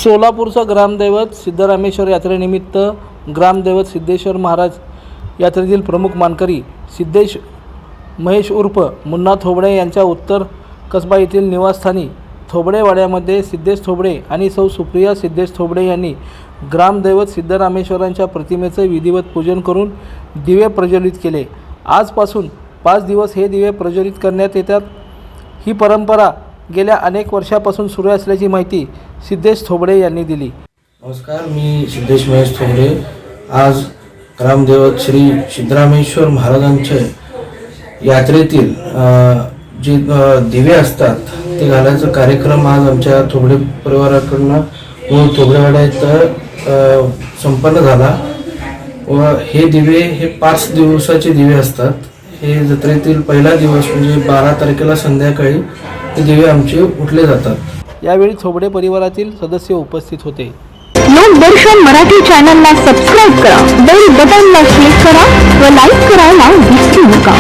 सोलापूरचा ग्रामदैवत सिद्धरामेश्वर यात्रेनिमित्त ग्रामदैवत सिद्धेश्वर महाराज यात्रेतील प्रमुख मानकरी सिद्धेश महेश उर्फ मुन्ना थोबडे यांच्या उत्तर कसबा येथील निवासस्थानी थोबडेवाड्यामध्ये सिद्धेश थोबडे आणि सौ सुप्रिया सिद्धेश थोबडे यांनी ग्रामदैवत सिद्धरामेश्वरांच्या प्रतिमेचे विधिवत पूजन करून दिवे प्रज्वलित केले। आजपासून 5 दिवस हे दिवे प्रज्वलित करण्यात येतात। ही परंपरा गेल्या अनेक वर्षापासून सुरू असल्याची माहिती सिद्धेश थोबडे यांनी दिली। नमस्कार, मी सिद्धेश महेश थोबडे। आज ग्रामदैवत श्री सिद्धरामेश्वर महाराजांचे यात्रेतील जे दिवे असतात ते घालायचा कार्यक्रम आज आमच्या थोबडे परिवाराकडून व थोबडेवाड्यात संपन्न झाला व हे दिवे हे 5 दिवसाचे दिवे असतात। हे जत्रेतील पहिला दिवस म्हणजे 12 तारखेला संध्याकाळी हे दिवे आमचे उठले जातात। यावेळी थोबडे परिवारातील सदस्य उपस्थित होते। लोकदर्शन मराठी चॅनलला सबस्क्राइब करा, बेल बटनला क्लिक करा व लाईक करायला विसरू नका।